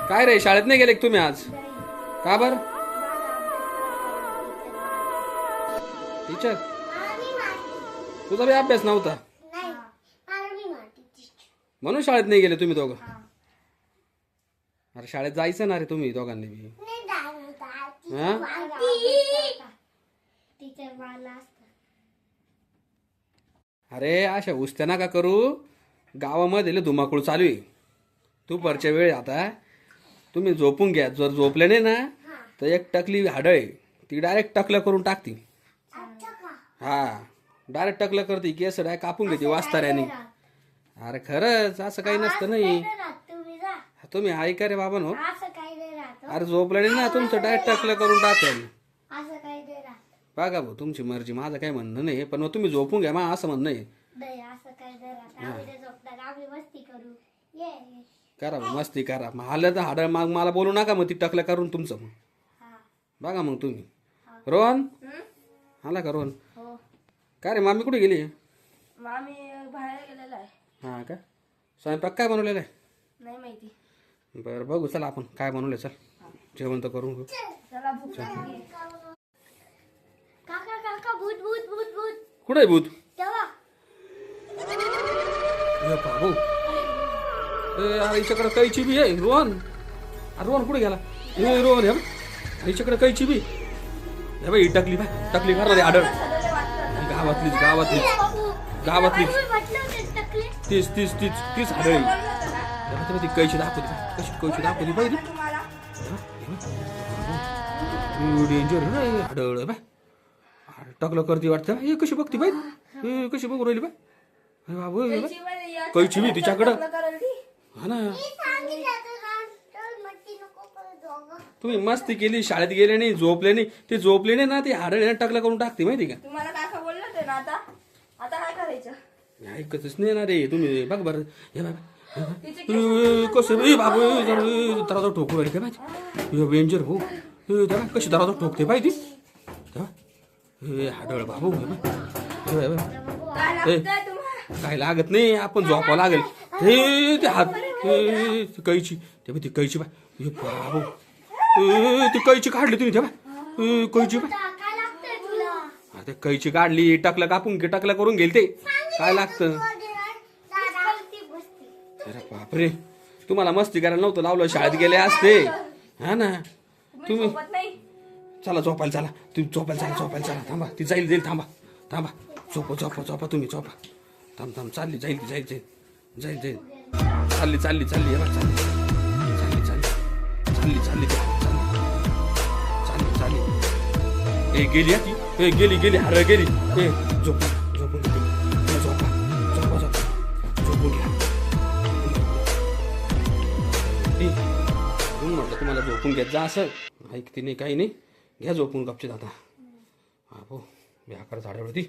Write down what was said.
काय रे शाळेत नाही गेले का तुम्ही आज? का बर? टीचर तुझा बी अभ्यास नव्हता म्हणून शाळेत नाही गेले तुम्ही दोघं? अरे शाळेत जायचं ना रे तुम्ही दोघांनी बी. हा? अरे अशा उस्त्या नका करू. गावामध्ये लय धुमाकूळ चालू आहे दुपारच्या वेळ. आता तुम्ही झोपून घ्या. जर झोपले नाही ना तर एक टकली हाडळ आहे ती डायरेक्ट टकलं करून टाकती. हा डायरेक्ट टकलं करते केस डायरेक्ट कापून घेते वाचताऱ्याने. अरे खरंच असं काही नसतं नाही. तुम्ही ऐका रे बाबा नो. अरे झोपले नाही ना तुमचं डायरेक्ट टकलं करून टाकेल. बघा भाऊ तुमची मर्जी. माझं काही म्हणणं नाही पण मग तुम्ही झोपून घ्या. मग असं म्हणणं आहे. करा भाऊ मस्ती करा. मग आलं तर हाड मग मला बोलू नका मग ती टकलं करून तुमचं. मग बघा मग तुम्ही. रोहन आला का रोहन? काय रे मामी कुठे गेली? मामी बाहेर गेलेला आहे. हा का? स्वयंपाक काय बनवलेला आहे? नाही माहिती. बरं बघू चला आपण काय बनवलं. चल जेवण तर करून घेऊ. चला भूक लागली. काका काका भूत भूत भूत भूत. कुठे आहे भूत? तेव्हा बाबू हिच्याकडे कैची बी आहे. रोहन अरे रोहन कुठे गेला? हे रोहन हे हिच्याकडे कैची बी हे बाई. टकली बाय टकली करणार आढळ. गावातलीच गावातलीच गावातलीच तीच तीच तीच तीच आढळी. ती कैची दाखवली कशी कैची दाखवली पाहिजे. डेंजर आढळ बाय. टकलं करते वाटतं. हे कशी बघती बाई. हे कशी बघू राहिली बाय. बाबू कैची बी तिच्याकडं. हा ना तुम्ही मस्ती केली. शाळेत गेले नाही झोपले नाही. ते झोपले नाही ना ते हाडळ टकलं करून टाकते माहिती का? तुम्हाला काका बोललं होते ना. आता आता काय करायचं? ऐकतच नाही ना रे तुम्ही. बघ बरं हे बाबा कसं बाबू दराजा ठोकू राहिले काय माहिती. डेंजर भाऊ. त्याला कशी दराजा ठोकते पाहिजे. हे हाडळ बाबू. काय लागत नाही. आपण झोपावं लागेल. हे ते हात कैची ते ती कैची बाय. हे बाबू ती कैची काढली तुम्ही तेव्हा. कैची बाय ते कैची काढली. टकलं कापून टकलं करून गेल ते काय लागतं. अरे बापरे तुम्हाला मस्ती करायला नव्हतं लावलं. शाळेत गेले असते. हा ना तुम्ही चला झोपायला. चला तुम्ही झोपायला चला झोपायला चला. थांबा ती जाईल जाईल. थांबा थांबा झोपा झोपा झोपा तुम्ही झोपा. थांब थांब चालली जाईल ती जाईल जाईल जाईल जाईल. चालली चालली चालली हे बघ चालली चालली चालली चालली चालली चालली चालली. ए गेली ती. ए गेली गेली हरळ गेली. ए झोपून झोपून झोपा झोपा झोपा झोपून घ्या. म्हटलं तुम्हाला झोपून घेत जा. असं ऐकते नाही काही नाही. घ्या झोपून गपचे आता. हा भाऊ व्याकार झाडावरती